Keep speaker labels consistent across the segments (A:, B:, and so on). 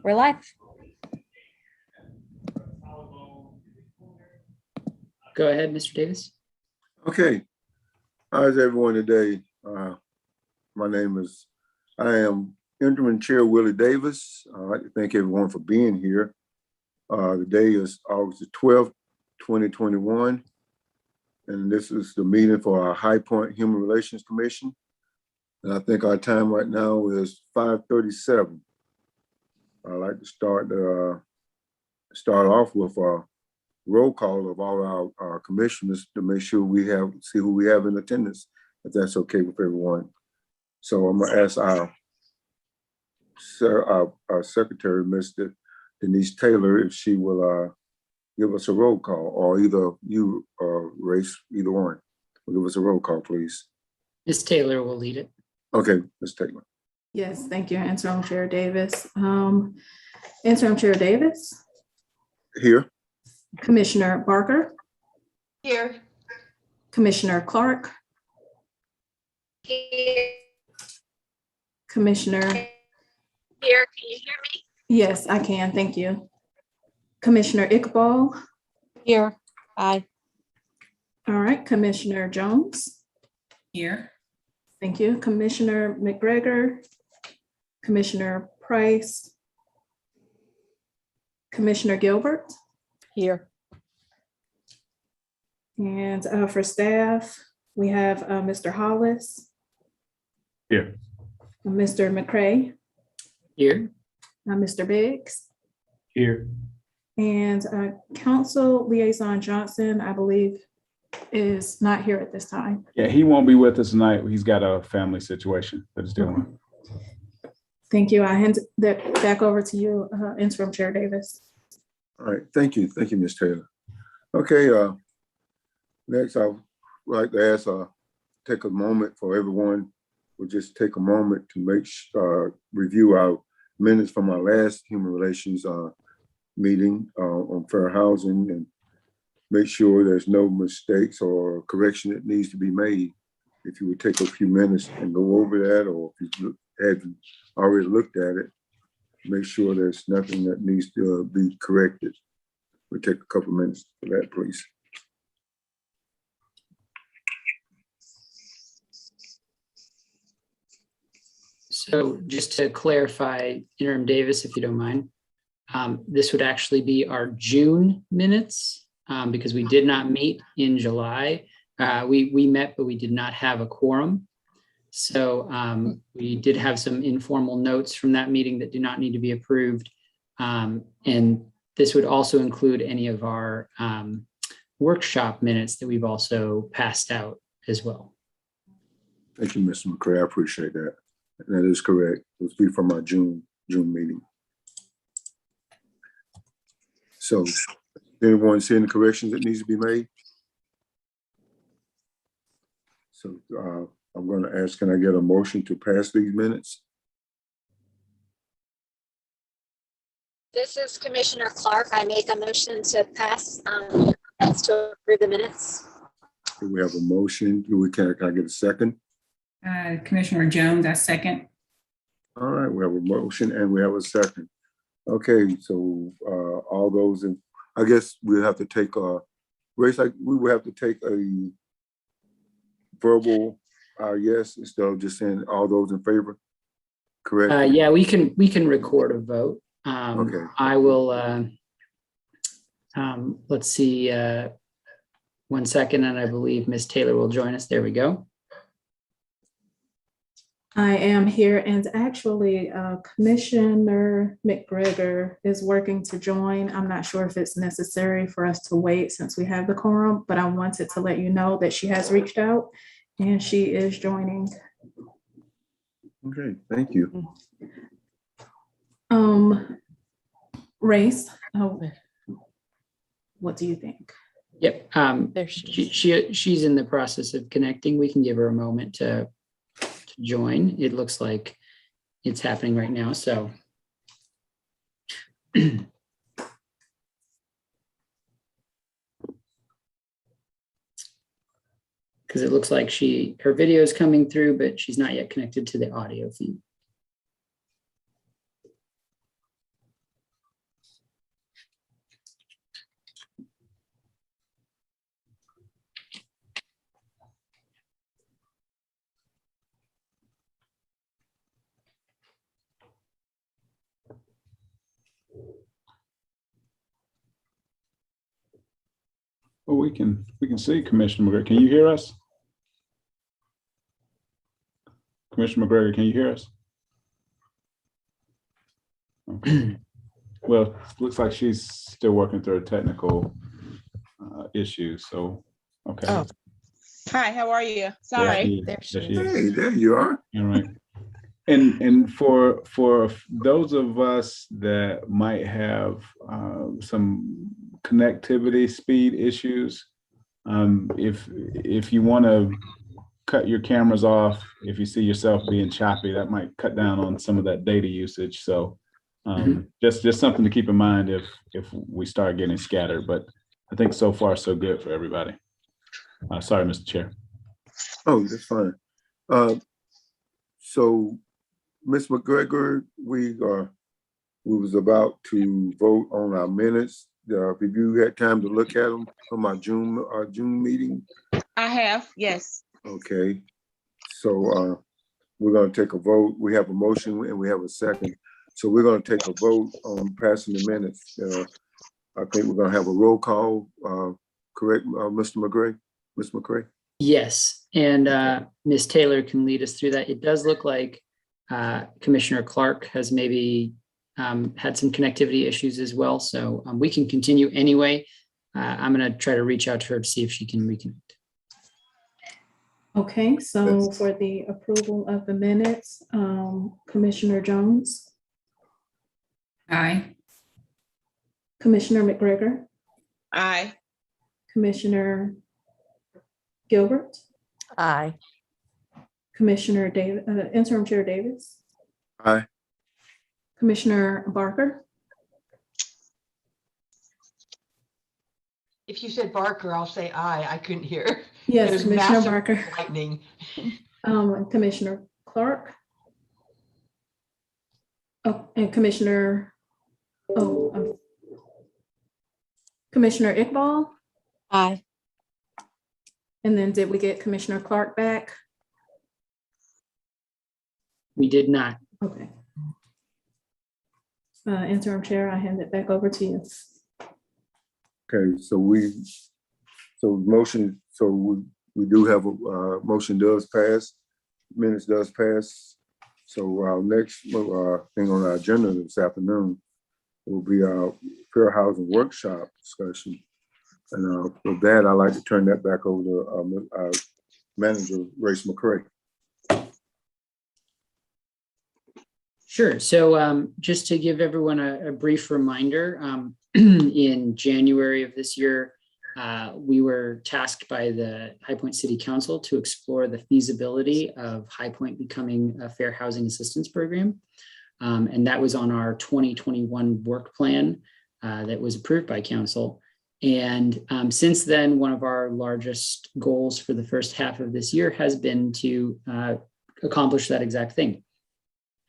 A: We're live.
B: Go ahead, Mr. Davis.
C: Okay. How's everyone today? I am Interim Chair Willie Davis. I'd like to thank everyone for being here. The day is August the 12th, 2021. And this is the meeting for our High Point Human Relations Commission. And I think our time right now is 5:37. I'd like to start off with a roll call of all our commissioners to make sure see who we have in attendance, if that's okay with everyone. So I'm gonna ask our secretary, Mr. Denise Taylor, if she will give us a roll call, or either you or Race, either one. Give us a roll call, please.
B: Ms. Taylor will lead it.
C: Okay, Ms. Taylor.
D: Yes, thank you, Interim Chair Davis. Interim Chair Davis,
C: Here.
D: Commissioner Barker,
A: Here.
D: Commissioner Clark,
A: Here.
D: Commissioner.
A: Can you hear me?
D: Yes, I can, thank you. Commissioner Iqbal.
A: Here. Aye.
D: All right, Commissioner Jones.
E: Here.
D: Thank you. Commissioner McGregor, Commissioner Price, Commissioner Gilbert,
A: Here.
D: and for staff, we have Mr. Hollis.
F: Here.
D: Mr. McCray,
B: Here.
D: Mr. Biggs,
F: Here.
D: and Council Liaison Johnson, I believe, is not here at this time.
F: Yeah, he won't be with us tonight. He's got a family situation that he's dealing with.
D: Thank you. I hand that back over to you, Interim Chair Davis.
C: All right, thank you, Ms. Taylor. Okay, next I would like to ask, take a moment for everyone. We'll just take a moment to review our minutes from our last Human Relations meeting on fair housing, and make sure there's no mistakes or correction that needs to be made. If you would take a few minutes and go over that, or if you haven't already looked at it, make sure there's nothing that needs to be corrected. We'll take a couple minutes for that, please.
B: So just to clarify, Interim Davis, if you don't mind, this would actually be our June minutes because we did not meet in July. We met, but we did not have a quorum. So we did have some informal notes from that meeting that do not need to be approved. And this would also include any of our workshop minutes that we've also passed out as well.
C: Thank you, Mr. McCray. I appreciate that. That is correct. It was be from our June meeting. So, anyone see any corrections that needs to be made? So I'm going to ask, can I get a motion to pass these minutes?
G: This is Commissioner Clark. I make a motion to pass to approve the minutes.
C: Do we have a motion? Can I get a second?
E: Commissioner Jones, I second.
C: All right, we have a motion and we have a second. Okay, so all those in, I guess we'll have to take Race, we will have to take a verbal yes instead of just saying all those in favor. Correct?
B: Yeah, we can record a vote.
C: Okay.
B: I will, let's see, 1 second, and I believe Ms. Taylor will join us. There we go.
D: I am here, and actually Commissioner McGregor is working to join. I'm not sure if it's necessary for us to wait since we have the quorum, but I wanted to let you know that she has reached out and she is joining.
C: Okay, thank you.
D: Race, what do you think?
B: Yep.
A: There she is.
B: She's in the process of connecting. We can give her a moment to join. It looks like it's happening right now. So because it looks like her video is coming through, but she's not yet connected to the audio feed.
F: Well, we can see Commissioner McGregor. Can you hear us? Commissioner McGregor, can you hear us? Okay. Well, looks like she's still working through a technical issue. So, okay.
H: Oh. Hi, how are you? Sorry.
F: There she
A: There
F: is.
A: she is.
C: Hey, there you are.
F: All right. And for those of us that might have some connectivity speed issues, if you want to cut your cameras off, if you see yourself being choppy, that might cut down on some of that data usage. So just something to keep in mind if we start getting scattered. But I think so far so good for everybody. Sorry, Mr. Chair.
C: Oh, that's fine. So, Ms. McGregor, we was about to vote on our minutes. If you had time to look at them from our June meeting.
H: I have, yes.
C: Okay. So we're going to take a vote. We have a motion and we have a second. So we're going to take a vote on passing the minutes. I think we're going to have a roll call. Correct, Mr. McGray? Ms. McCray?
B: Yes, and Ms. Taylor can lead us through that. It does look like Commissioner Clark has maybe had some connectivity issues as well. So we can continue anyway. I'm going to try to reach out to her to see if she can reconnect.
D: Okay, so for the approval of the minutes, Commissioner Jones,
E: Aye.
D: Commissioner McGregor,
H: Aye.
D: Commissioner Gilbert,
A: Aye.
D: Commissioner Interim Chair Davis,
C: Aye.
D: Commissioner Barker,
I: If you said Barker, I'll say aye. I couldn't hear.
D: yes,
I: There's
D: Commissioner
I: massive
D: Barker,
I: lightning.
D: Commissioner Clark, and Commissioner Iqbal,
A: Aye.
D: and then did we get Commissioner Clark back?
B: We did not.
D: Okay. Interim Chair, I hand it back over to you.
C: Okay, so we do have a motion does pass, minutes does pass. So our next thing on our agenda this afternoon will be our fair housing workshop discussion. And with that, I'd like to turn that back over to our manager, Race McCray.
B: Sure. So just to give everyone a brief reminder, in January of this year, we were tasked by the High Point City Council to explore the feasibility of High Point becoming a fair housing assistance program. And that was on our 2021 work plan that was approved by council. And since then, one of our largest goals for the first half of this year has been to accomplish that exact thing.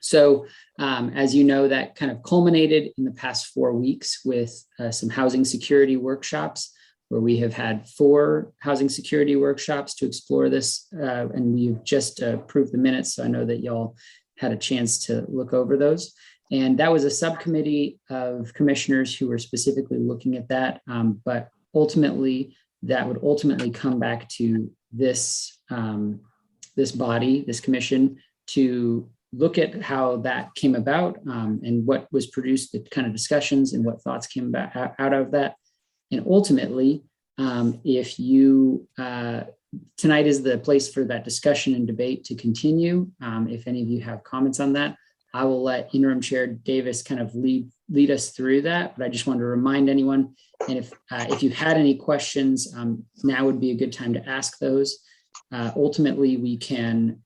B: So as you know, that kind of culminated in the past 4 weeks with some housing security workshops, where we have had 4 housing security workshops to explore this. And we've just approved the minutes. So I know that y'all had a chance to look over those. And that was a subcommittee of commissioners who were specifically looking at that. But ultimately, that would ultimately come back to this, this body, this commission, to look at how that came about and what was produced, the kind of discussions and what thoughts came back out of that. And ultimately, if you, tonight is the place for that discussion and debate to continue. If any of you have comments on that, I will let Interim Chair Davis kind of lead us through that. But I just want to remind anyone, and if you had any questions, now would be a good time to ask those. Ultimately, we can,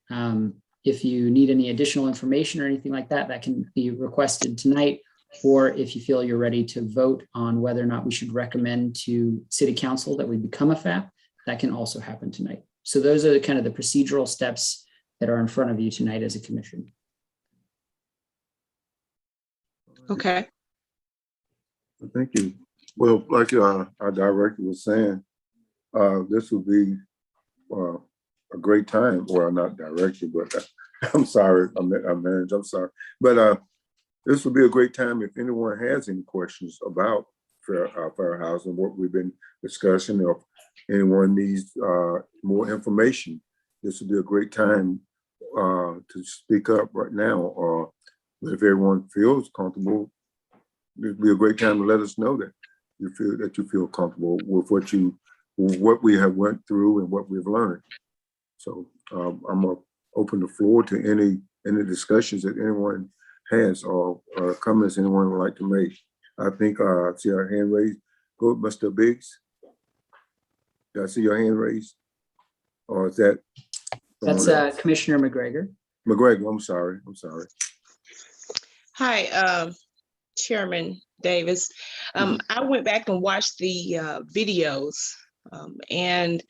B: if you need any additional information or anything like that, that can be requested tonight. Or if you feel you're ready to vote on whether or not we should recommend to City Council that we become a FAP, that can also happen tonight. So those are the kind of the procedural steps that are in front of you tonight as a commission.
H: Okay.
C: Thank you. Well, like our director was saying, this would be a great time. Well, not director, but I'm sorry, I'm manager, I'm sorry. But this would be a great time if anyone has any questions about fair housing, what we've been discussing, or if anyone needs more information. This would be a great time to speak up right now, or if everyone feels comfortable, it'd be a great time to let us know that you feel comfortable with what we have went through and what we've learned. So I'm gonna open the floor to any discussions that anyone has or comments anyone would like to make. I think I see our hand raised. Go, Mr. Biggs. Did I see your hand raised? Or is that?
B: That's Commissioner McGregor.
C: McGregor, I'm sorry.
H: Hi, Chairman Davis. I went back and watched the videos, and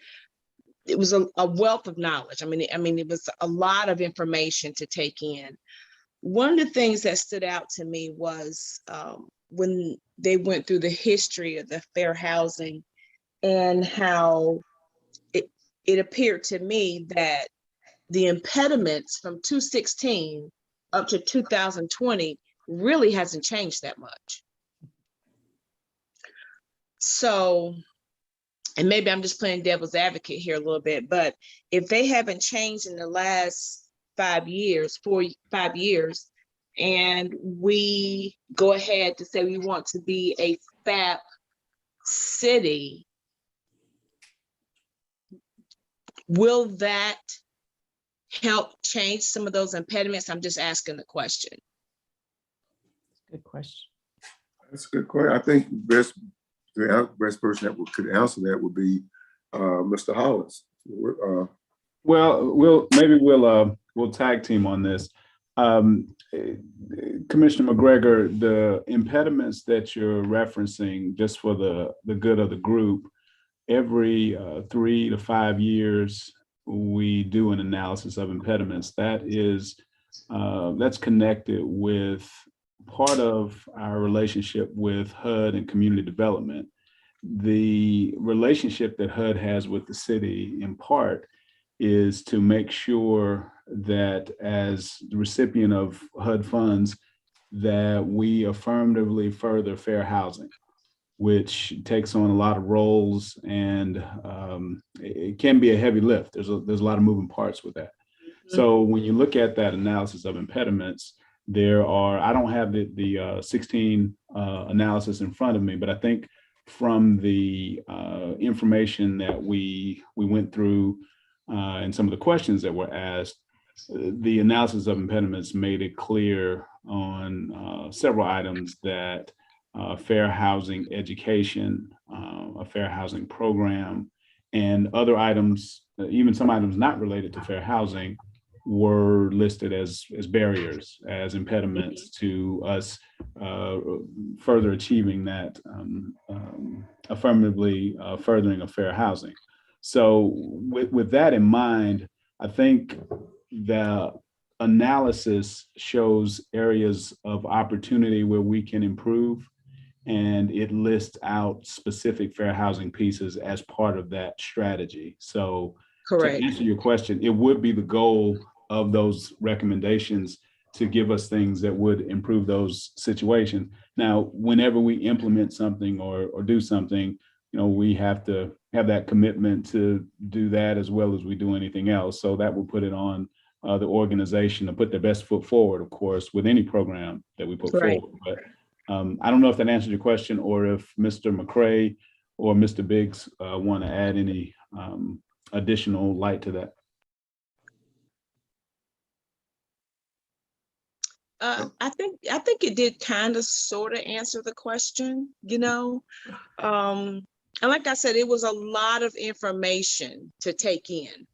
H: it was a wealth of knowledge. I mean, it was a lot of information to take in. One of the things that stood out to me was when they went through the history of the fair housing and how it appeared to me that the impediments from 2016 up to 2020 really hasn't changed that much. So, and maybe I'm just playing devil's advocate here a little bit, but if they haven't changed in the last 5 years, 5 years, and we go ahead to say we want to be a FAP city, will that help change some of those impediments? I'm just asking the question.
A: Good question.
C: That's a good question. I think the best person that could answer that would be Mr. Hollis.
F: Well, we'll tag team on this. Commissioner McGregor, the impediments that you're referencing, just for the good of the group, every 3 to 5 years, we do an analysis of impediments. That's connected with part of our relationship with HUD and community development. The relationship that HUD has with the city, in part, is to make sure that as the recipient of HUD funds, that we affirmatively further fair housing, which takes on a lot of roles, and it can be a heavy lift. There's a lot of moving parts with that. So when you look at that analysis of impediments, I don't have the 16 analysis in front of me, but I think from the information that we went through and some of the questions that were asked, the analysis of impediments made it clear on several items that fair housing education, a fair housing program, and other items, even some items not related to fair housing, were listed as barriers, as impediments to us further achieving that affirmatively furthering of fair housing. So with that in mind, I think the analysis shows areas of opportunity where we can improve, and it lists out specific fair housing pieces as part of that strategy. So
H: Correct.
F: To answer your question, it would be the goal of those recommendations to give us things that would improve those situations. Now, whenever we implement something or do something, we have to have that commitment to do that as well as we do anything else. So that will put it on the organization to put their best foot forward, of course, with any program that we put forward. But I don't know if that answered your question, or if Mr. McCray or Mr. Biggs want to add any additional light to that.
H: I think it did kind of sort of answer the question, and like I said, it was a lot of information to take in,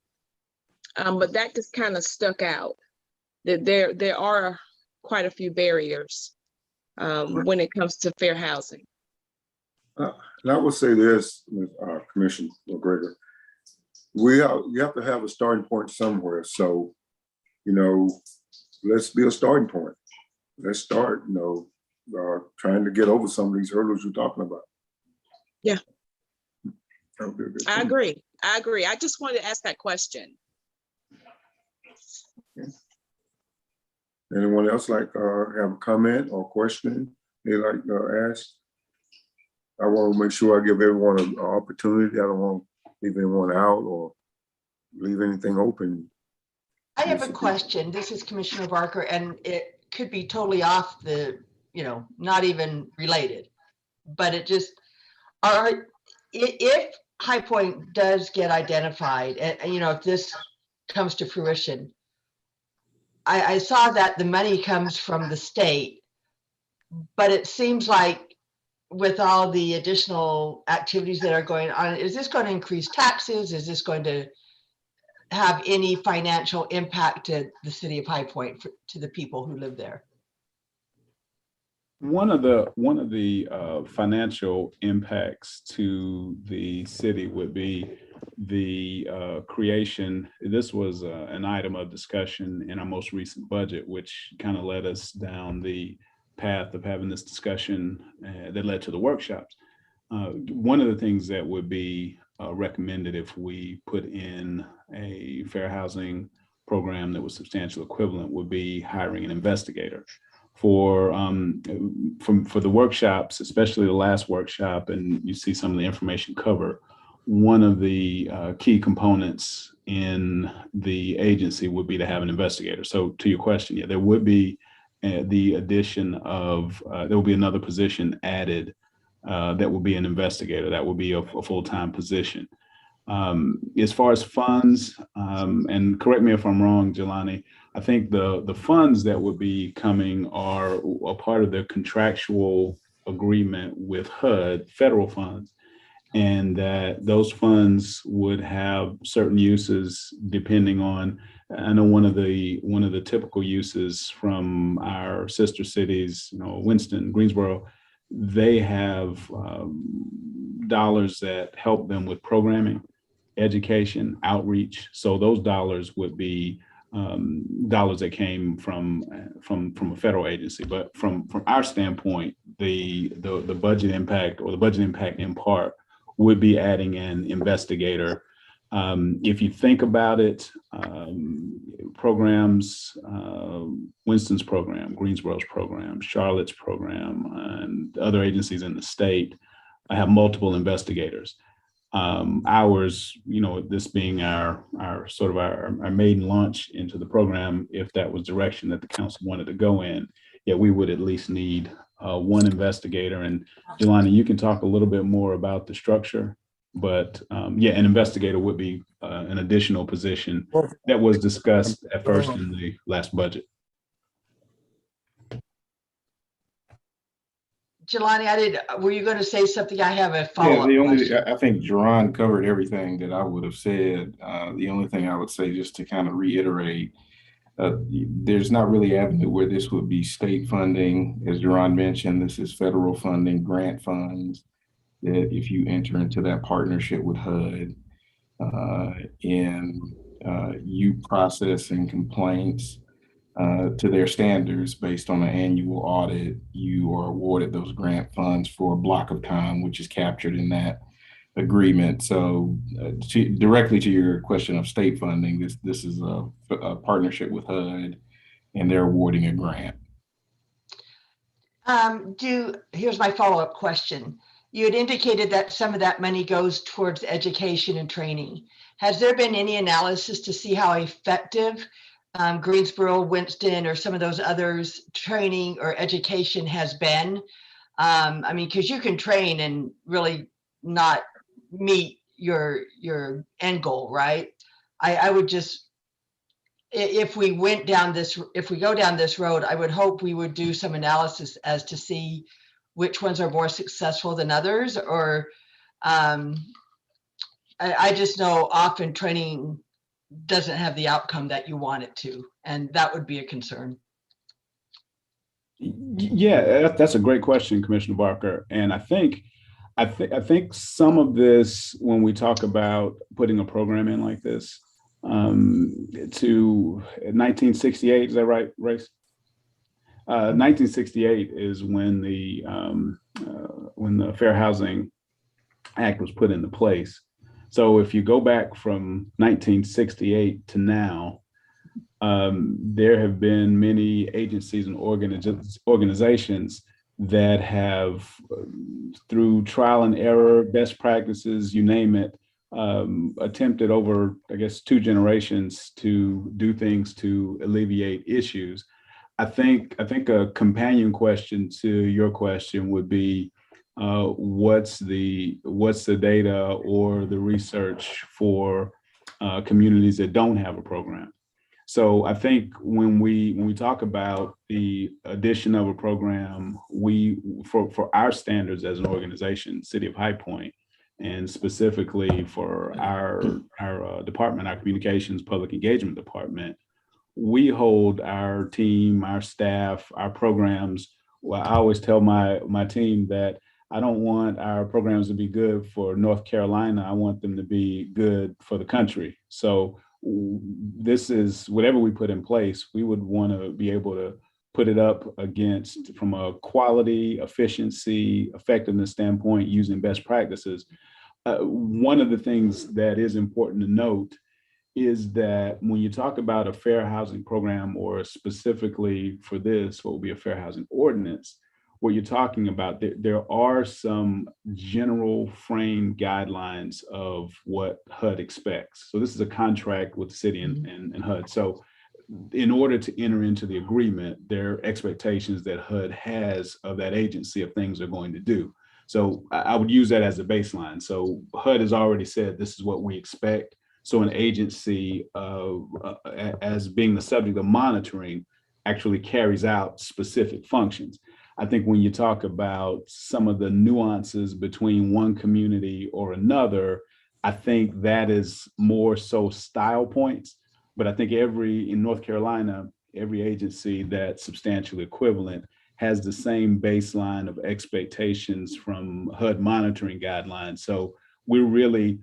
H: but that just kind of stuck out, that there are quite a few barriers when it comes to fair housing.
C: And I would say this, Commissioner McGregor, you have to have a starting point somewhere. So, let's be a starting point. Let's start, trying to get over some of these hurdles you're talking about.
H: Yeah.
C: That would be a good
H: I
C: thing.
H: agree. I agree. I just wanted to ask that question.
C: Anyone else like have a comment or question they like to ask? I want to make sure I give everyone an opportunity. I don't want to leave anyone out or leave anything open.
I: I have a question. This is Commissioner Barker, and it could be totally off the, not even related. But it just, if High Point does get identified, and if this comes to fruition, I saw that the money comes from the state, but it seems like with all the additional activities that are going on, is this going to increase taxes? Is this going to have any financial impact to the city of High Point, to the people who live there?
F: One of the financial impacts to the city would be the creation. This was an item of discussion in our most recent budget, which kind of led us down the path of having this discussion that led to the workshops. One of the things that would be recommended if we put in a fair housing program that was substantial equivalent would be hiring an investigator. For the workshops, especially the last workshop, and you see some of the information covered, one of the key components in the agency would be to have an investigator. So to your question, yeah, there would be the addition of, there will be another position added that will be an investigator. That will be a full-time position. As far as funds, and correct me if I'm wrong, Jelani, I think the funds that would be coming are a part of the contractual agreement with HUD, federal funds, and that those funds would have certain uses depending on, I know one of the typical uses from our sister cities, Winston, Greensboro, they have dollars that help them with programming, education, outreach. So those dollars would be dollars that came from a federal agency. But from our standpoint, the budget impact, or the budget impact in part, would be adding an investigator. If you think about it, programs, Winston's program, Greensboro's program, Charlotte's program, and other agencies in the state have multiple investigators. Ours, this being our sort of our maiden launch into the program, if that was direction that the council wanted to go in, yeah, we would at least need one investigator. And Jelani, you can talk a little bit more about the structure, but yeah, an investigator would be an additional position that was discussed at first in the last budget.
I: Jelani, were you going to say something? I have a follow-up question.
J: I think Jerron covered everything that I would have said. The only thing I would say, just to kind of reiterate, there's not really avenue where this would be state funding. As Jerron mentioned, this is federal funding, grant funds, that if you enter into that partnership with HUD and you processing complaints to their standards based on an annual audit, you are awarded those grant funds for a block of time, which is captured in that agreement. So directly to your question of state funding, this is a partnership with HUD, and they're awarding a grant.
I: Here's my follow-up question. You had indicated that some of that money goes towards education and training. Has there been any analysis to see how effective Greensboro, Winston, or some of those others training or education has been? I mean, because you can train and really not meet your end goal, right? I would just, if we go down this road, I would hope we would do some analysis as to see which ones are more successful than others, or I just know often training doesn't have the outcome that you want it to, and that would be a concern.
F: Yeah, that's a great question, Commissioner Barker. And I think I think some of this, when we talk about putting a program in like this, to 1968, is that right, Race? 1968 is when the Fair Housing Act was put into place. So if you go back from 1968 to now, there have been many agencies and organizations that have, through trial and error, best practices, you name it, attempted over, I guess, 2 generations to do things to alleviate issues. I think a companion question to your question would be, what's the data or the research for communities that don't have a program? So I think when we talk about the addition of a program, for our standards as an organization, City of High Point, and specifically for our department, our communications public engagement department, we hold our team, our staff, our programs. Well, I always tell my team that I don't want our programs to be good for North Carolina. I want them to be good for the country. So this is whatever we put in place, we would want to be able to put it up against, from a quality, efficiency, effectiveness standpoint, using best practices. One of the things that is important to note is that when you talk about a fair housing program, or specifically for this, what would be a fair housing ordinance, what you're talking about, there are some general frame guidelines of what HUD expects. So this is a contract with the city and HUD. So in order to enter into the agreement, there are expectations that HUD has of that agency of things they're going to do. So I would use that as a baseline. So HUD has already said, this is what we expect. So an agency, as being the subject of monitoring, actually carries out specific functions. I think when you talk about some of the nuances between one community or another, I think that is more so style points. But I think in North Carolina, every agency that's substantially equivalent has the same baseline of expectations from HUD monitoring guidelines. So we really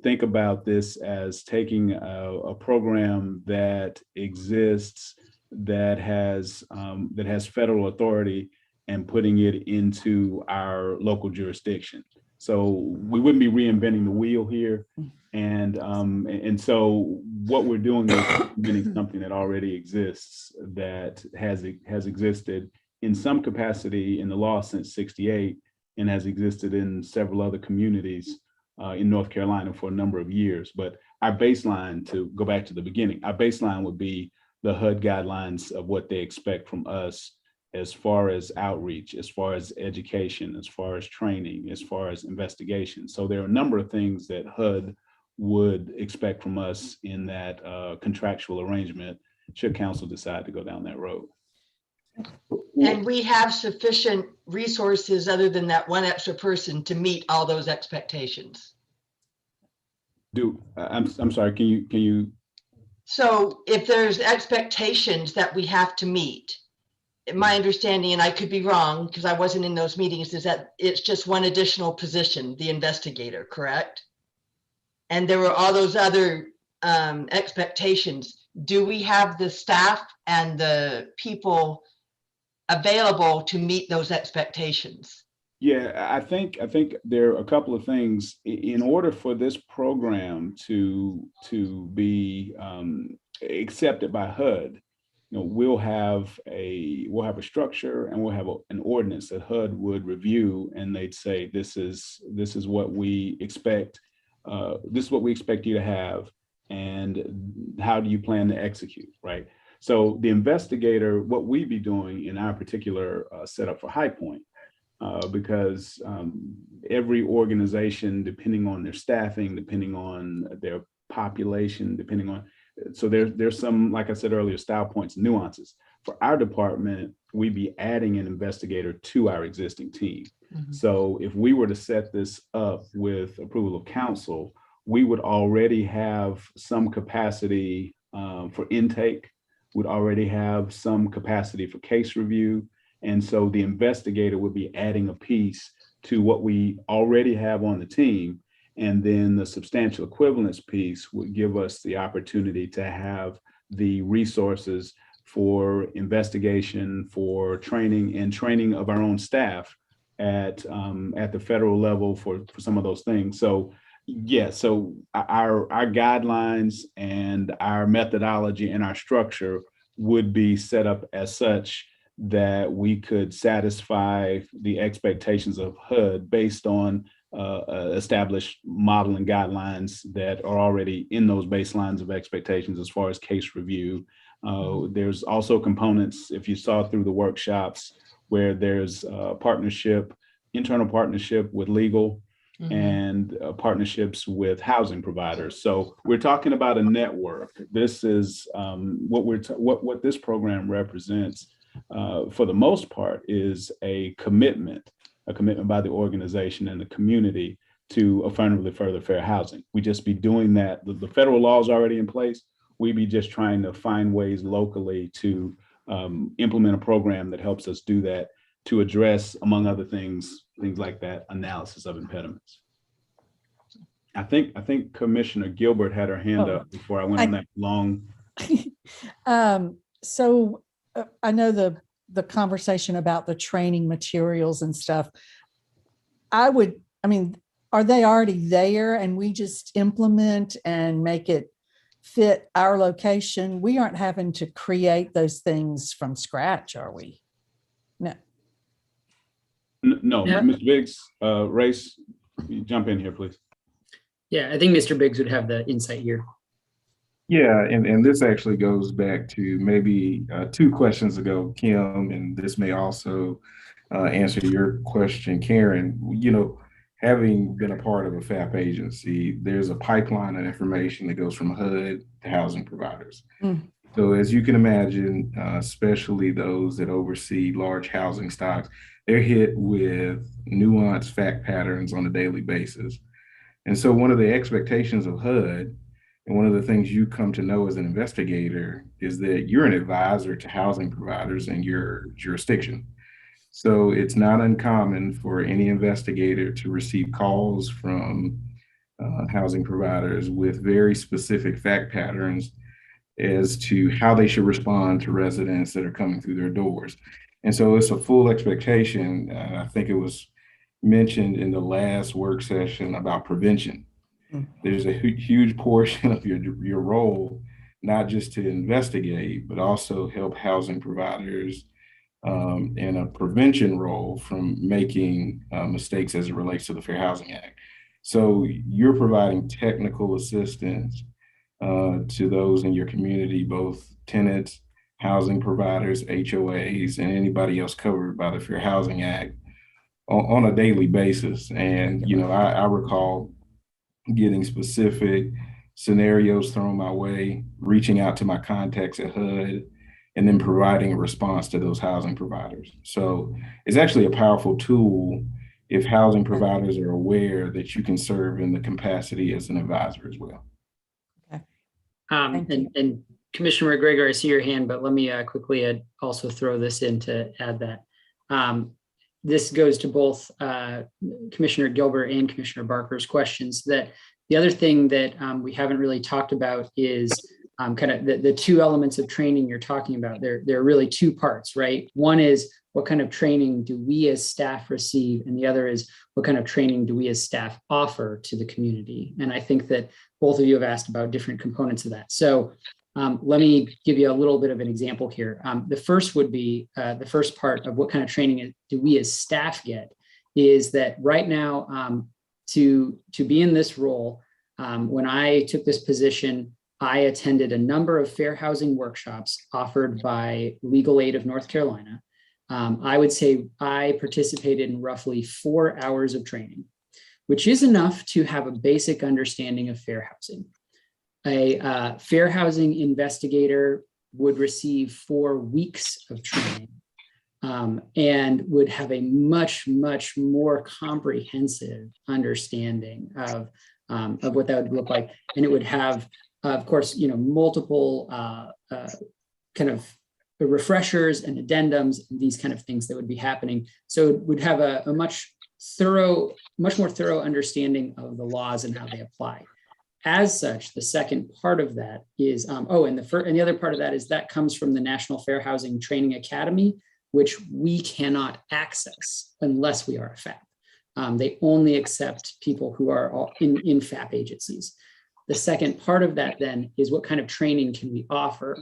F: think about this as taking a program that exists, that has federal authority, and putting it into our local jurisdiction. So we wouldn't be reinventing the wheel here. And so what we're doing is implementing something that already exists, that has existed in some capacity in the law since '68, and has existed in several other communities in North Carolina for a number of years. But our baseline, to go back to the beginning, our baseline would be the HUD guidelines of what they expect from us, as far as outreach, as far as education, as far as training, as far as investigation. So there are a number of things that HUD would expect from us in that contractual arrangement, should council decide to go down that road.
I: And we have sufficient resources other than that one extra person to meet all those expectations.
F: I'm sorry, can you?
I: So if there's expectations that we have to meet, my understanding, and I could be wrong because I wasn't in those meetings, is that it's just one additional position, the investigator, correct? And there were all those other expectations. Do we have the staff and the people available to meet those expectations?
F: Yeah, I think there are a couple of things. In order for this program to be accepted by HUD, we'll have a structure, and we'll have an ordinance that HUD would review, and they'd say, this is what we expect. This is what we expect you to have, and how do you plan to execute, right? So the investigator, what we'd be doing in our particular setup for High Point, because every organization, depending on their staffing, depending on their population, depending on, so there's some, like I said earlier, style points, nuances. For our department, we'd be adding an investigator to our existing team. Mm-hmm. So if we were to set this up with approval of council, we would already have some capacity for intake. We'd already have some capacity for case review. And so the investigator would be adding a piece to what we already have on the team. And then the substantial equivalence piece would give us the opportunity to have the resources for investigation, for training, and training of our own staff at the federal level for some of those things. So yeah, so our guidelines and our methodology and our structure would be set up as such that we could satisfy the expectations of HUD based on established model and guidelines that are already in those baselines of expectations as far as case review. There's also components, if you saw through the workshops, where there's partnership, internal partnership with legal, and partnerships with housing providers. So we're talking about a network. This is what this program represents for the most part is a commitment by the organization and the community to affirmatively further fair housing. We just be doing that. The federal law is already in place. We be just trying to find ways locally to implement a program that helps us do that, to address, among other things like that, analysis of impediments. I think Commissioner Gilbert had her hand up before I went on that long.
A: So I know the conversation about the training materials and stuff. I mean, are they already there and we just implement and make it fit our location? We aren't having to create those things from scratch, are we? No.
F: No, yeah. Mr. Biggs, Race, jump in here, please.
B: Yeah, I think Mr. Biggs would have the insight here.
J: Yeah, and this actually goes back to maybe 2 questions ago, Kim, and this may also answer your question, Karen. You know, having been a part of a FAP agency, there's a pipeline of information that goes from HUD to housing providers. So as you can imagine, especially those that oversee large housing stocks, they're hit with nuanced fact patterns on a daily basis. And so one of the expectations of HUD, and one of the things you come to know as an investigator, is that you're an advisor to housing providers in your jurisdiction. So it's not uncommon for any investigator to receive calls from housing providers with very specific fact patterns as to how they should respond to residents that are coming through their doors. And so it's a full expectation. I think it was mentioned in the last work session about prevention. There's a huge portion of your role, not just to investigate, but also help housing providers in a prevention role from making mistakes as it relates to the Fair Housing Act. So you're providing technical assistance to those in your community, both tenants, housing providers, HOAs, and anybody else covered by the Fair Housing Act on a daily basis. And, you know, I recall getting specific scenarios thrown my way, reaching out to my contacts at HUD, and then providing a response to those housing providers. So it's actually a powerful tool if housing providers are aware that you can serve in the capacity as an advisor as well.
A: Okay.
B: And Commissioner McGregor, I see your hand, but let me quickly also throw this in to add that. This goes to both Commissioner Gilbert and Commissioner Barker's questions. That the other thing that we haven't really talked about is kind of the 2 elements of training you're talking about. There are really 2 parts, right? One is what kind of training do we as staff receive? And the other is what kind of training do we as staff offer to the community? And I think that both of you have asked about different components of that. So let me give you a little bit of an example here. The first would be the first part of what kind of training do we as staff get is that right now to be in this role, when I took this position, I attended a number of fair housing workshops offered by Legal Aid of North Carolina. I would say I participated in roughly 4 hours of training, which is enough to have a basic understanding of fair housing. A fair housing investigator would receive 4 weeks of training and would have a much, much more comprehensive understanding of what that would look like. And it would have, of course, you know, multiple kind of refreshers and addendums, and these kind of things that would be happening. So it would have a much much more thorough understanding of the laws and how they apply. As such, the second part of that is, and the other part of that is that comes from the National Fair Housing Training Academy, which we cannot access unless we are a FAP. They only accept people who are in FAP agencies. The second part of that then is what kind of training can we offer?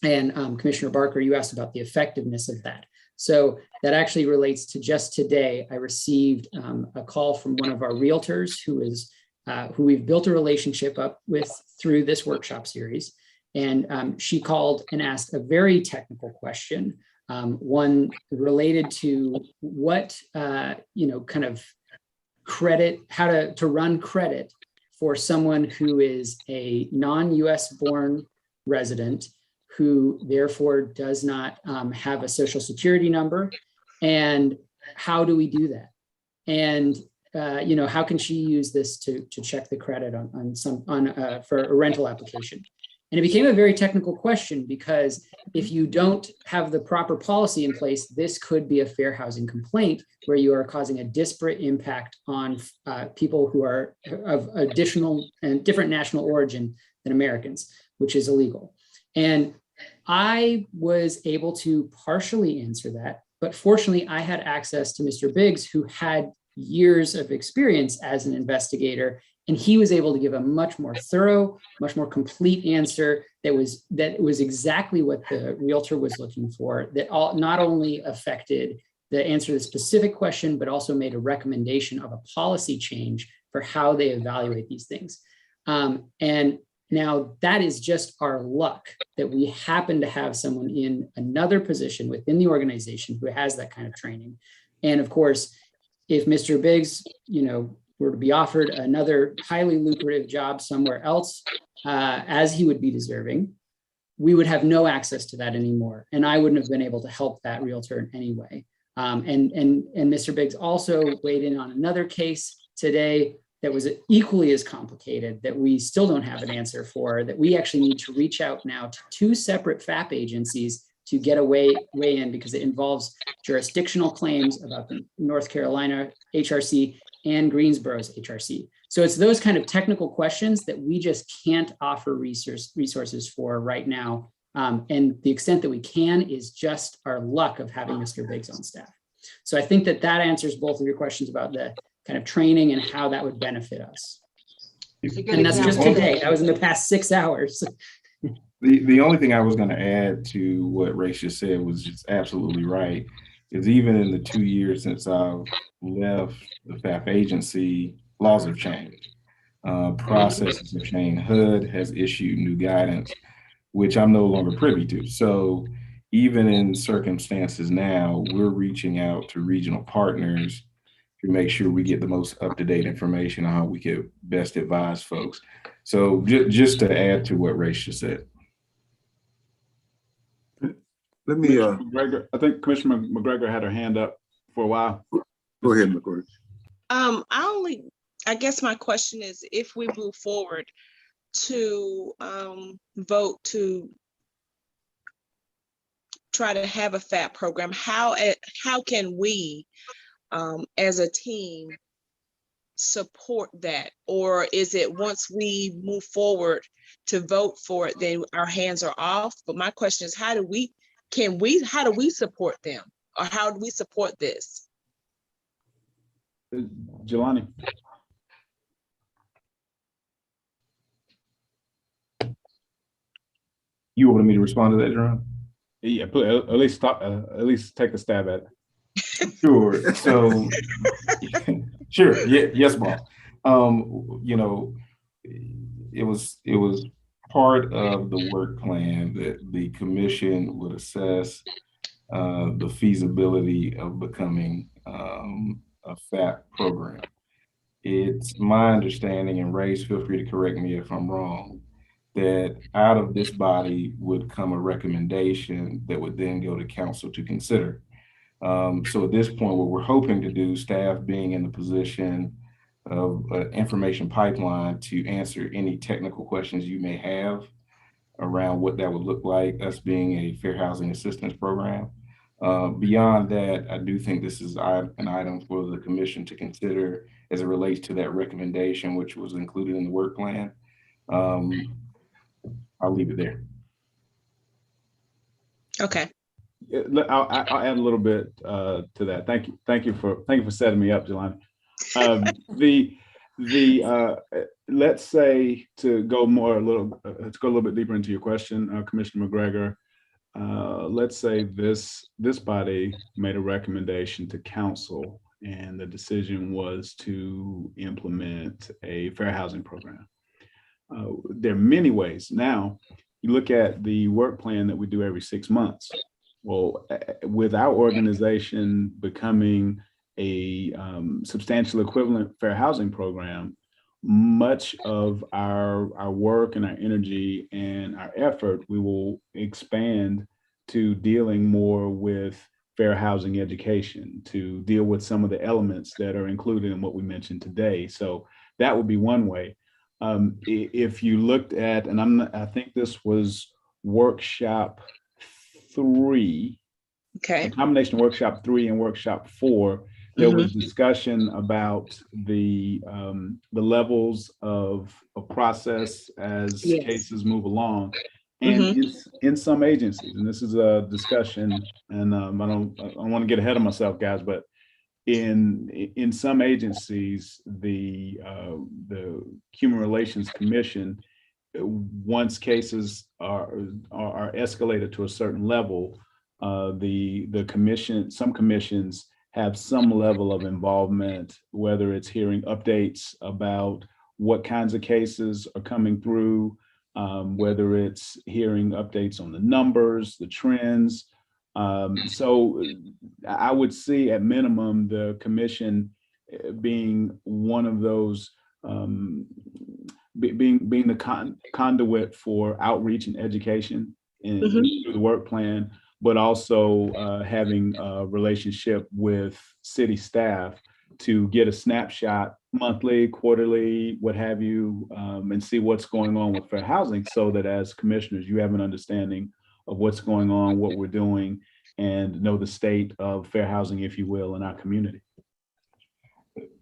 B: And Commissioner Barker, you asked about the effectiveness of that. So that actually relates to just today, I received a call from one of our realtors who we've built a relationship up with through this workshop series. And she called and asked a very technical question, one related to what, kind of credit, how to run credit for someone who is a non-US born resident who therefore does not have a social security number. And how do we do that? And how can she use this to check the credit for a rental application? And it became a very technical question because if you don't have the proper policy in place, this could be a fair housing complaint where you are causing a disparate impact on people who are of additional and different national origin than Americans, which is illegal. And I was able to partially answer that, but fortunately I had access to Mr. Biggs, who had years of experience as an investigator, and he was able to give a much more thorough, much more complete answer that was exactly what the realtor was looking for, that not only affected the answer to the specific question, but also made a recommendation of a policy change for how they evaluate these things. And now that is just our luck that we happen to have someone in another position within the organization who has that kind of training. And of course, if Mr. Biggs, were to be offered another highly lucrative job somewhere else, as he would be deserving, we would have no access to that anymore. And I wouldn't have been able to help that realtor in any way. And Mr. Biggs also weighed in on another case today that was equally as complicated that we still don't have an answer for, that we actually need to reach out now to two separate FAP agencies to get a way in, because it involves jurisdictional claims about the North Carolina HRC and Greensboro's HRC. So it's those kind of technical questions that we just can't offer resources for right now. And the extent that we can is just our luck of having Mr. Biggs on staff. So I think that answers both of your questions about the kind of training and how that would benefit us. And that's just today. That was in the past 6 hours.
J: The only thing I was going to add to what Ray just said was just absolutely right. Is even in the 2 years since I've left the FAP agency, laws have changed. Processes have changed. HUD has issued new guidance, which I'm no longer privy to. So even in circumstances now, we're reaching out to regional partners to make sure we get the most up-to-date information on how we could best advise folks. So just to add to what Ray just said.
C: Let me,
F: McGregor, I think Commissioner McGregor had her hand up for a while.
C: Go ahead, McGregor.
H: I guess my question is, if we move forward to vote to try to have a FAP program, how can we as a team support that? Or is it once we move forward to vote for it, then our hands are off? But my question is, how do we support them? Or how do we support this?
F: Jelani.
J: You wanted me to respond to that, Jerome?
F: Yeah, at least take a stab at it.
J: Sure. So, sure. Yeah. Yes, Bob. It was part of the work plan that the commission would assess the feasibility of becoming a FAP program. It's my understanding, and Ray, feel free to correct me if I'm wrong, that out of this body would come a recommendation that would then go to council to consider. So at this point, what we're hoping to do, staff being in the position of information pipeline to answer any technical questions you may have around what that would look like, us being a fair housing assistance program. Beyond that, I do think this is an item for the commission to consider as it relates to that recommendation, which was included in the work plan. I'll leave it there.
H: Okay.
F: I'll add a little bit to that. Thank you for setting me up, Jelani. Let's say to go a little bit deeper into your question, Commissioner McGregor. Let's say this body made a recommendation to council, and the decision was to implement a fair housing program. There are many ways. Now, you look at the work plan that we do every 6 months. Well, with our organization becoming a substantial equivalent fair housing program, much of our work and our energy and our effort, we will expand to dealing more with fair housing education, to deal with some of the elements that are included in what we mentioned today. So that would be one way. If you looked at, and I think this was workshop 3,
H: Okay.
F: a combination of workshop 3 and workshop 4, there was discussion about the levels of process as cases move along. And in some agencies, and this is a discussion, and I don't want to get ahead of myself, guys, but in some agencies, the Human Relations Commission, once cases are escalated to a certain level, the commission, some commissions have some level of involvement, whether it's hearing updates about what kinds of cases are coming through, whether it's hearing updates on the numbers, the trends. So I would see at minimum the commission being one of those, being the conduit for outreach and education through the work plan, but also having a relationship with city staff to get a snapshot monthly, quarterly, what have you, and see what's going on with fair housing, so that as commissioners, you have an understanding of what's going on, what we're doing, and know the state of fair housing, if you will, in our community.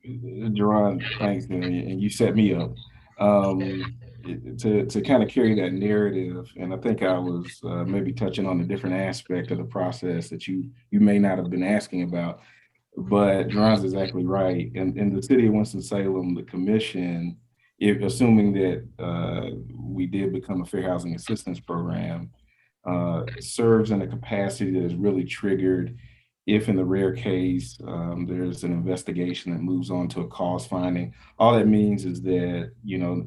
J: Jerron, thanks, and you set me up to kind of carry that narrative. And I think I was maybe touching on a different aspect of the process that you may not have been asking about. But Jerron's exactly right. In the city of Winston-Salem, the commission, assuming that we did become a fair housing assistance program, serves in a capacity that is really triggered if, in the rare case, there's an investigation that moves on to a cause finding. All that means is that,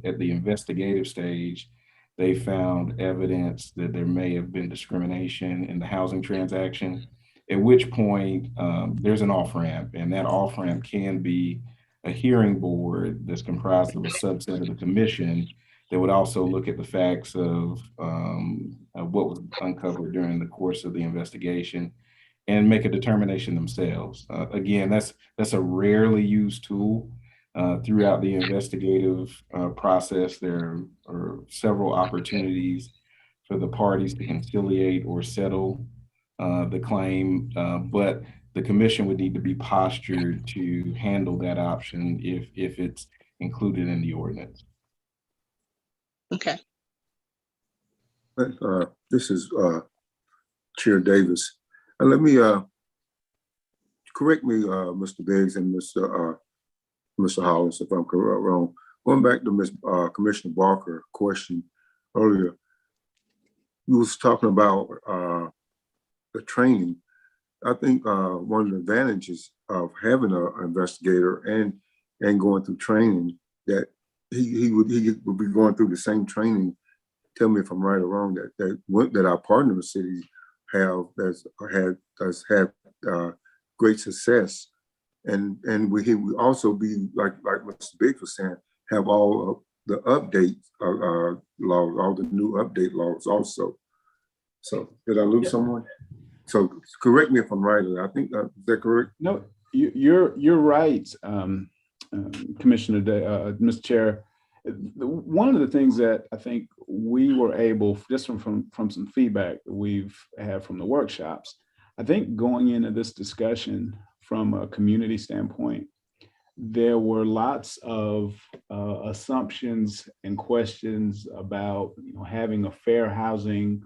J: at the investigative stage, they found evidence that there may have been discrimination in the housing transaction, at which point there's an off-ramp, and that off-ramp can be a hearing board that's comprised of a subset of the commission that would also look at the facts of what was uncovered during the course of the investigation and make a determination themselves. Again, that's a rarely used tool. Throughout the investigative process, there are several opportunities for the parties to conciliate or settle the claim, but the commission would need to be postured to handle that option if it's included in the ordinance.
H: Okay.
C: This is Chair Davis. And let me correct me, Mr. Biggs and Mr. Hollins, if I'm wrong. Going back to Ms. Commissioner Barker's question earlier, you was talking about the training. I think one of the advantages of having an investigator and going through training, that he would be going through the same training. Tell me if I'm right or wrong. That our partner cities has had great success, and we also be like Mr. Biggs was saying, have all of the update laws, all the new update laws also. So did I lose someone? So correct me if I'm right. I think is that correct?
F: No, you're right, Commissioner, Mr. Chair. One of the things that I think we were able, just from some feedback that we've had from the workshops, I think going into this discussion from a community standpoint, there were lots of assumptions and questions about having a fair housing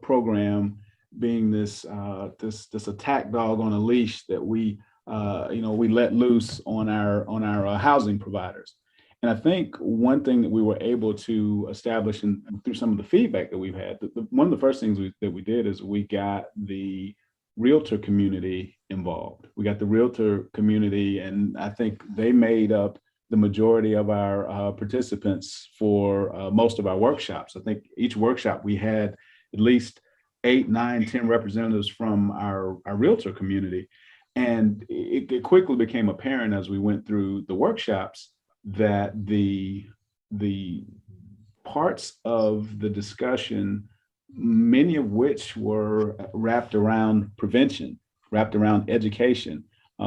F: program being this attack dog on a leash that we let loose on our housing providers. And I think one thing that we were able to establish through some of the feedback that we've had, one of the first things that we did is we got the realtor community involved. We got the realtor community, and I think they made up the majority of our participants for most of our workshops. I think each workshop we had at least 8, 9, 10 representatives from our realtor community. And it quickly became apparent as we went through the workshops that the parts of the discussion, many of which were wrapped around prevention, wrapped around education.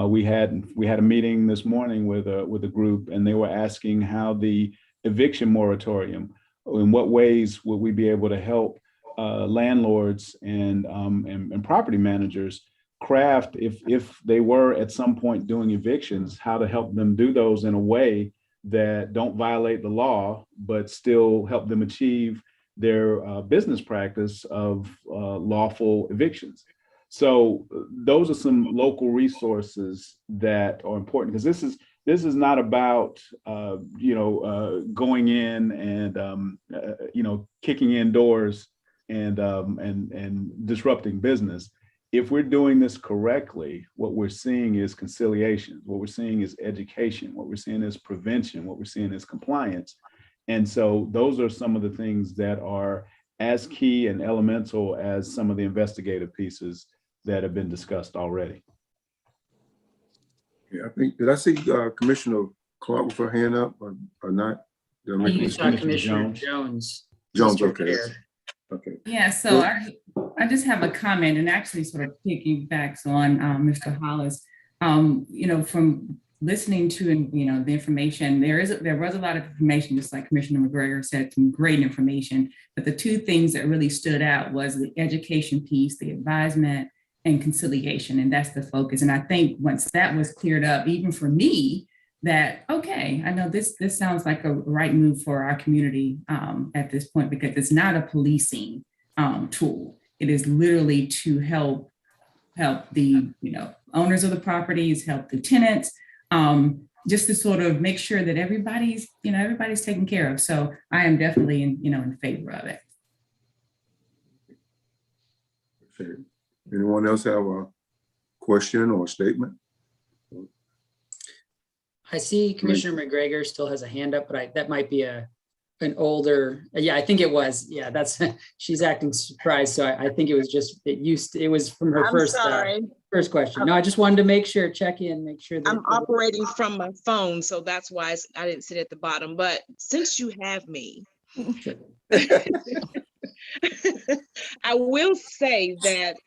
F: We had a meeting this morning with a group, and they were asking how the eviction moratorium, in what ways would we be able to help landlords and property managers craft, if they were at some point doing evictions, how to help them do those in a way that don't violate the law, but still help them achieve their business practice of lawful evictions. So those are some local resources that are important, because this is not about going in and kicking in doors and disrupting business. If we're doing this correctly, what we're seeing is conciliation. What we're seeing is education. What we're seeing is prevention. What we're seeing is compliance. And so those are some of the things that are as key and elemental as some of the investigative pieces that have been discussed already.
C: Yeah, I think, did I see Commissioner Clark with her hand up or not? Did I make a
B: You
C: mistake?
B: saw Commissioner Jones.
C: Jones,
B: Mr.
C: okay.
B: Chair.
C: Okay.
E: Yeah, so I just have a comment, and actually sort of piggybacks on Mr. Hollis. From listening to the information, there was a lot of information, just like Commissioner McGregor said, some great information. But the two things that really stood out was the education piece, the advisement, and conciliation, and that's the focus. And I think once that was cleared up, even for me, that, okay, I know this sounds like a right move for our community at this point, because it's not a policing tool. It is literally to help the owners of the properties, help the tenants, just to sort of make sure that everybody's taken care of. So I am definitely in favor of it.
C: Okay. Anyone else have a question or a statement?
B: I see Commissioner McGregor still has a hand up, but that might be an older, yeah, I think it was. Yeah, she's acting surprised. So I think it was just, it was from her first question. No, I just wanted to make sure, check in, make sure that
H: I'm operating from my phone, so that's why I didn't sit at the bottom. But since you have me, I will say that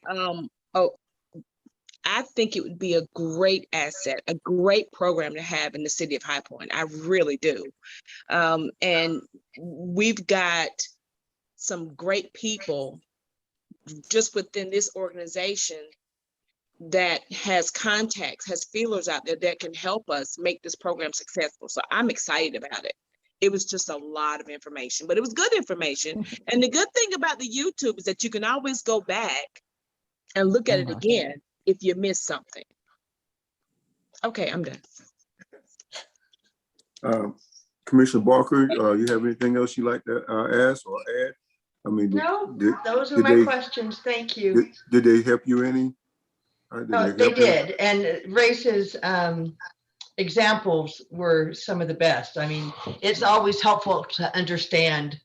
H: I think it would be a great asset, a great program to have in the city of High Point. I really do. And we've got some great people just within this organization that has contacts, has feelers out there that can help us make this program successful. So I'm excited about it. It was just a lot of information, but it was good information. And the good thing about the YouTube is that you can always go back and look at it again if you miss something. Okay, I'm done.
C: Commissioner Barker, you have anything else you'd like to ask or add? I mean,
I: No, those are my questions. Thank you.
C: Did they help you any?
I: They did. And Race's examples were some of the best. I mean, it's always helpful to understand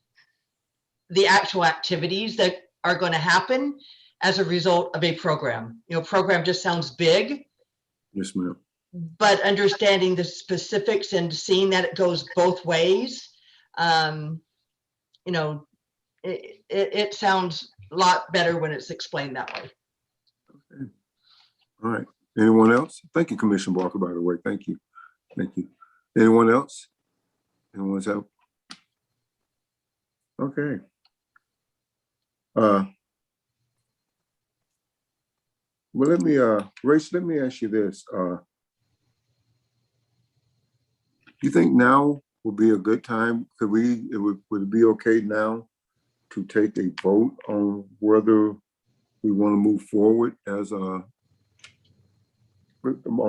I: the actual activities that are going to happen as a result of a program. Program just sounds big.
C: Yes, ma'am.
I: But understanding the specifics and seeing that it goes both ways, it sounds a lot better when it's explained that way.
C: Okay. All right. Anyone else? Thank you, Commissioner Barker, by the way. Thank you. Thank you. Anyone else? Anyone's out? Okay. Well, Race, let me ask you this. You think now would be a good time? Would it be okay now to take a vote on whether we want to move forward as on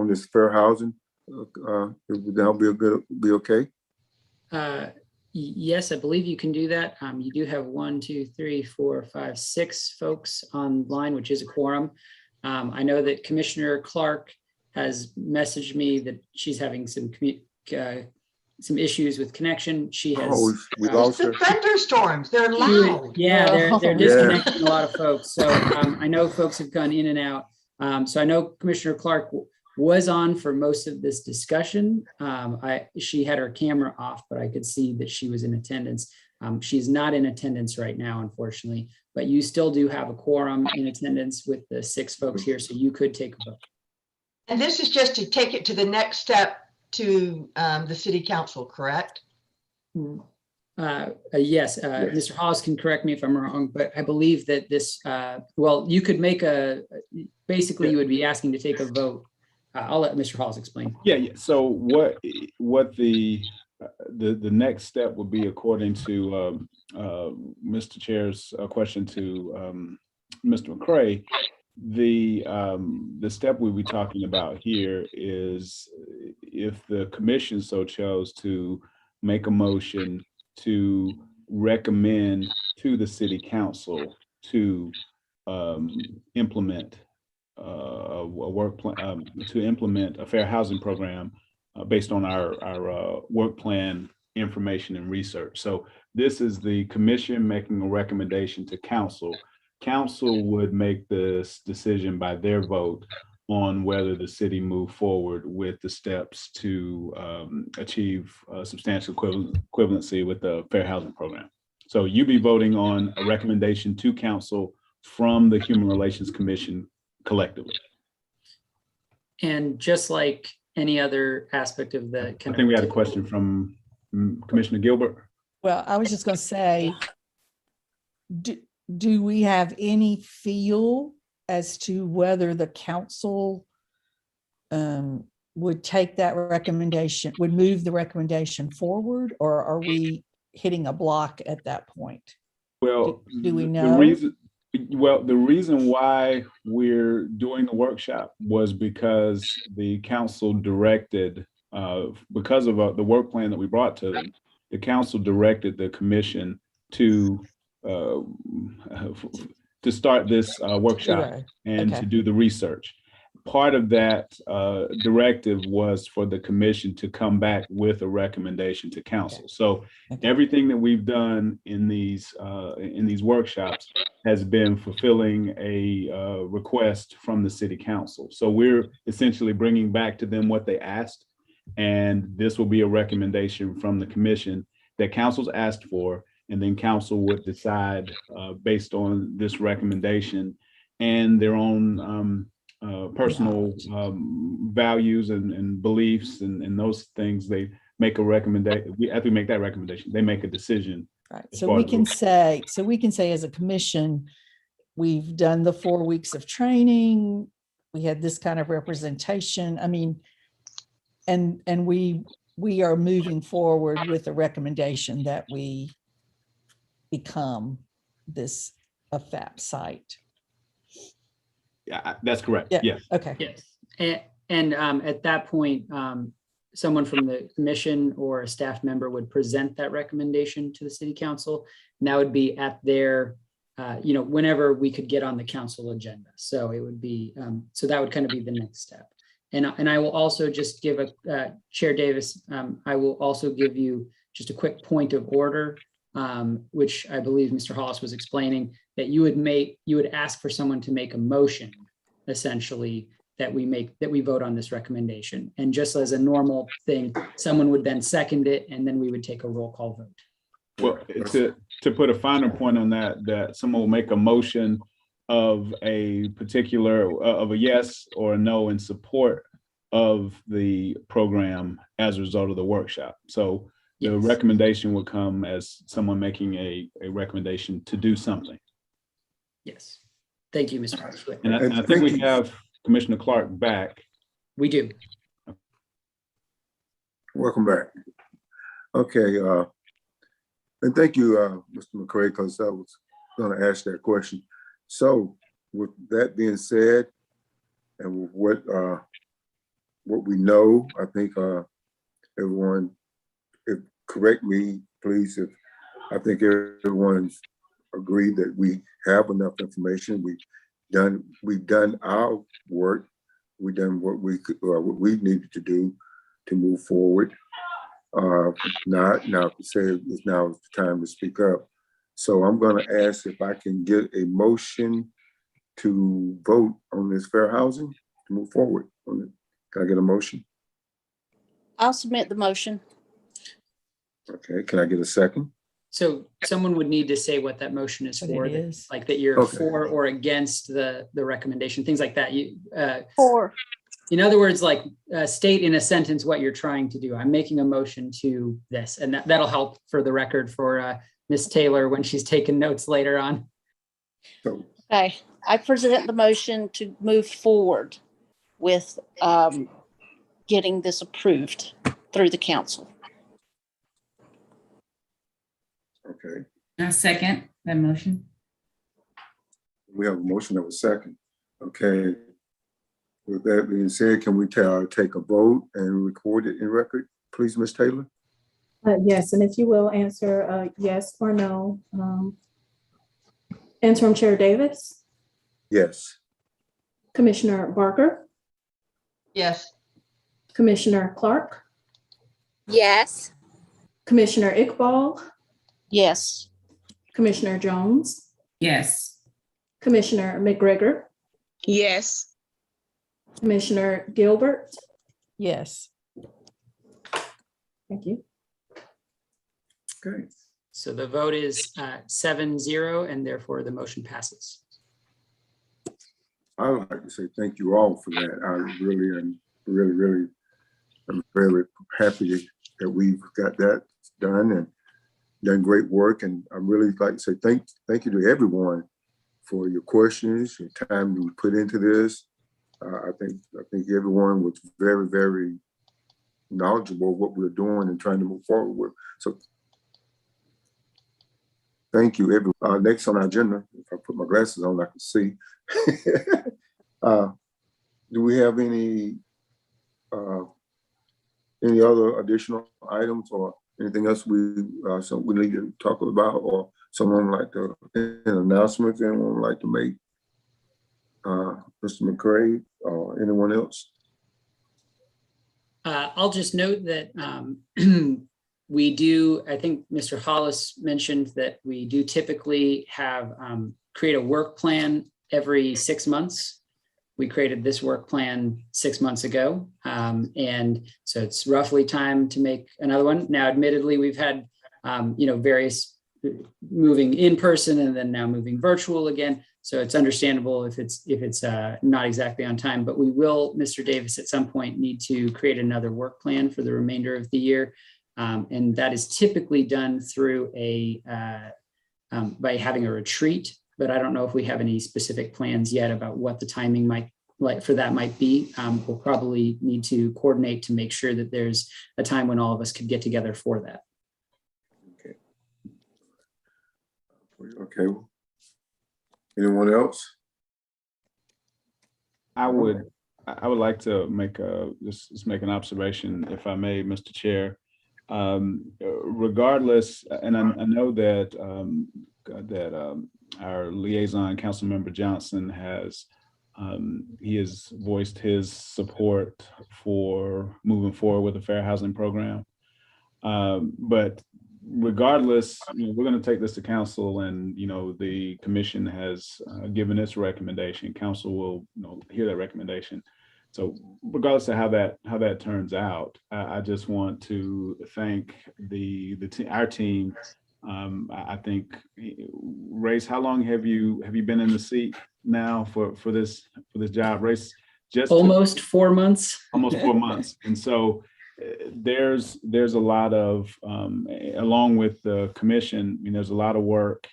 C: this fair housing? Would that be okay?
B: Yes, I believe you can do that. You do have 1, 2, 3, 4, 5, 6 folks online, which is a quorum. I know that Commissioner Clark has messaged me that she's having some issues with connection. She has.
C: Oh, we lost her.
I: The thunderstorms, they're loud.
B: Yeah, they're
A: Yeah.
B: disconnecting a lot of folks. So I know folks have gone in and out. So I know Commissioner Clark was on for most of this discussion. She had her camera off, but I could see that she was in attendance. She's not in attendance right now, unfortunately, but you still do have a quorum in attendance with the 6 folks here, so you could take a vote.
I: And this is just to take it to the next step to the city council, correct?
B: Yes, Mr. Hollis can correct me if I'm wrong, but I believe that this, well, you could make basically you would be asking to take a vote. I'll let Mr. Hollis explain.
F: Yeah. So what the next step would be, according to Mr. Chair's question to Mr. McCray, the step we'll be talking about here is if the commission so chose to make a motion to recommend to the city council to implement a work plan, to implement a fair housing program based on our work plan information and research. So this is the commission making a recommendation to council. Council would make this decision by their vote on whether the city move forward with the steps to achieve substantial equivalency with the fair housing program. So you be voting on a recommendation to council from the Human Relations Commission collectively.
B: And just like any other aspect of the
F: I think we had a question from Commissioner Gilbert.
A: Well, I was just going to say, do we have any feel as to whether the council would take that recommendation, would move the recommendation forward, or are we hitting a block at that point?
F: Well,
A: do we know?
F: The reason why we're doing the workshop was because the council directed, because of the work plan that we brought to them, the council directed the commission to start this workshop and to do the research. Part of that directive was for the commission to come back with a recommendation to council. So everything that we've done in these workshops has been fulfilling a request from the city council. So we're essentially bringing back to them what they asked, and this will be a recommendation from the commission that council's asked for, and then council would decide based on this recommendation and their own personal values and beliefs and those things. They make a recommendation. After we make that recommendation, they make a decision.
A: Right. So we can say as a commission, we've done the 4 weeks of training. We had this kind of representation. I mean, and we are moving forward with a recommendation that we become this FAP site.
F: Yeah, that's correct.
A: Yeah.
F: Yes.
A: Okay.
B: Yes. And at that point, someone from the commission or a staff member would present that recommendation to the city council. And that would be at their, whenever we could get on the council agenda. So it would be, so that would kind of be the next step. And I will also just give Chair Davis, I will also give you just a quick point of order, which I believe Mr. Hollis was explaining, that you would ask for someone to make a motion, essentially, that we vote on this recommendation. And just as a normal thing, someone would then second it, and then we would take a roll call vote.
F: Well, to put a finer point on that someone will make a motion of a particular, of a yes or a no in support of the program as a result of the workshop. So the recommendation will come as someone making a recommendation to do something.
B: Yes. Thank you, Mr. President.
F: And I think we have Commissioner Clark back.
B: We do.
C: Welcome back. Okay, and thank you, Mr. McCray, because I was going to ask that question. So with that being said, and with what we know, I think everyone, correct me, please, if I think everyone's agreed that we have enough information. We've done our work. We've done what we needed to do to move forward. Now to say it's now the time to speak up. So I'm going to ask if I can get a motion to vote on this fair housing to move forward on it. Can I get a motion?
K: I'll submit the motion.
C: Okay, can I get a second?
B: So someone would need to say what that motion is
A: What
B: for,
A: it is.
B: like that you're
C: Okay.
B: for or against the recommendation, things like that.
K: For.
B: In other words, like state in a sentence what you're trying to do. I'm making a motion to this, and that'll help for the record for Ms. Taylor when she's taking notes later on.
C: So,
K: Okay, I present the motion to move forward with getting this approved through the council.
C: okay,
E: I second that motion.
C: we have a motion of a second. Okay. With that being said, can we take a vote and record it in record, please, Ms. Taylor?
D: Yes, and if you will answer yes or no. Interim Chair Davis,
C: Yes.
D: Commissioner Barker,
I: Yes.
D: Commissioner Clark,
G: Yes.
D: Commissioner Iqbal,
K: Yes.
D: Commissioner Jones,
E: Yes.
D: Commissioner McGregor,
H: Yes.
D: Commissioner Gilbert.
A: Yes.
D: Thank you.
C: Okay.
B: So the vote is 7-0, and therefore the motion passes.
C: I would like to say thank you all for that. I really am really I'm very happy that we've got that done and done great work. And I really like to say thank you to everyone for your questions, your time you put into this. I think everyone was very knowledgeable of what we're doing and trying to move forward with. So thank you, everyone. Next on our agenda, if I put my glasses on, I can see. Do we have any other additional items or anything else we need to talk about, or someone like to announcements anyone would like to make? Mr. McCray or anyone else?
B: I'll just note that we do, I think Mr. Hollis mentioned that we do typically have create a work plan every 6 months. We created this work plan 6 months ago. And so it's roughly time to make another one. Now, admittedly, we've had, various moving in person and then now moving virtual again. So it's understandable if it's not exactly on time, but we will, Mr. Davis, at some point need to create another work plan for the remainder of the year. And that is typically done through by having a retreat, but I don't know if we have any specific plans yet about what the timing might be. We'll probably need to coordinate to make sure that there's a time when all of us could get together for that.
C: Okay. Anyone else?
F: I would like to make make an observation, if I may, Mr. Chair. Regardless, and I know that our liaison, Councilmember Johnson, has voiced his support for moving forward with the fair housing program. But regardless, we're going to take this to council, and the commission has given its recommendation. Council will hear that recommendation. So regardless of how that turns out, I just want to thank our team. I think, Race, how long have you been in the seat now for this job, Race? Just
B: almost 4 months.
F: Almost 4 months, and so there's a lot of along with the commission. There's a lot of work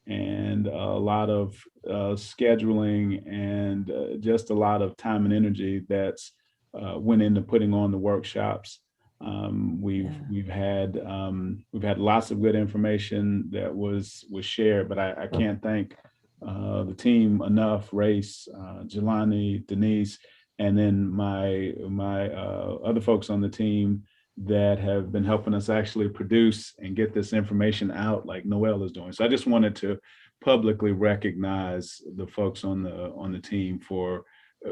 F: and a lot of scheduling and just a lot of time and energy that's went into putting on the workshops. We've had lots of good information that was shared, but I can't thank the team enough. Race, Jelani, Denise, and then my other folks on the team that have been helping us actually produce and get this information out like Noelle is doing. So I just wanted to publicly recognize the folks on the team for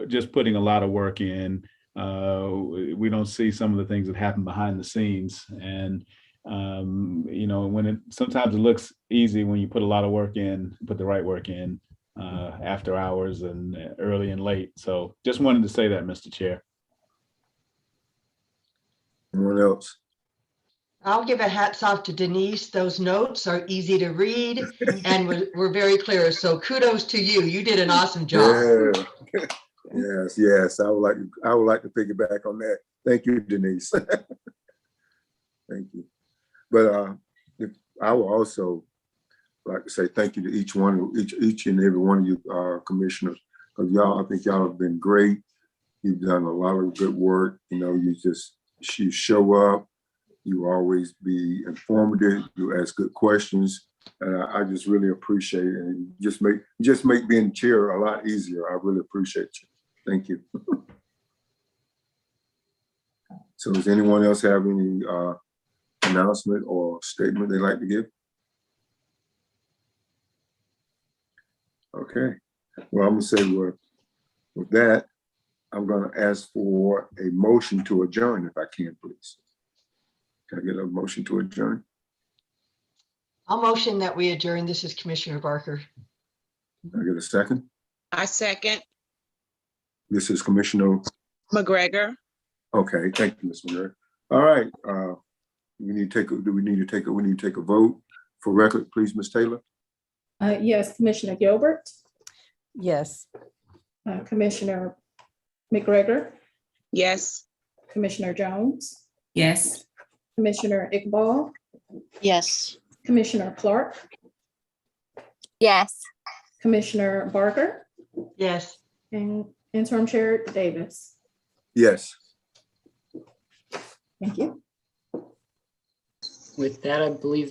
F: just putting a lot of work in. We don't see some of the things that happen behind the scenes, and you know, sometimes it looks easy when you put a lot of work in, put the right work in after hours and early and late. So just wanted to say that, Mr. Chair.
C: Anyone else?
I: I'll give a hats off to Denise. Those notes are easy to read and we're very clear. So kudos to you. You did an awesome job.
C: Yeah. Yes. I would like to piggyback on that. Thank you, Denise. Thank you. But I will also like to say thank you to each and every one of you commissioners, because I think y'all have been great. You've done a lot of good work. You know, you show up, you always be informative, you ask good questions, and I just really appreciate it. And just make being chair a lot easier. I really appreciate you. Thank you. So does anyone else have any announcement or statement they'd like to give? Okay. Well, I'm gonna say with that, I'm gonna ask for a motion to adjourn if I can, please. Can I get a motion to adjourn?
I: I'll motion that we adjourn. This is Commissioner Barker.
C: Can I get a second?
H: I second.
C: This is Commissioner
H: McGregor.
C: Okay, thank you, Ms. McGregor. All right. We need to take a vote for record, please, Ms. Taylor.
D: Yes, Commissioner Gilbert,
A: Yes.
D: Commissioner McGregor,
H: Yes.
D: Commissioner Jones,
E: Yes.
D: Commissioner Iqbal,
K: Yes.
D: Commissioner Clark,
G: Yes.
D: Commissioner Barker,
I: Yes.
D: and Interim Chair Davis.
C: Yes.
D: Thank you.
B: With that, I believe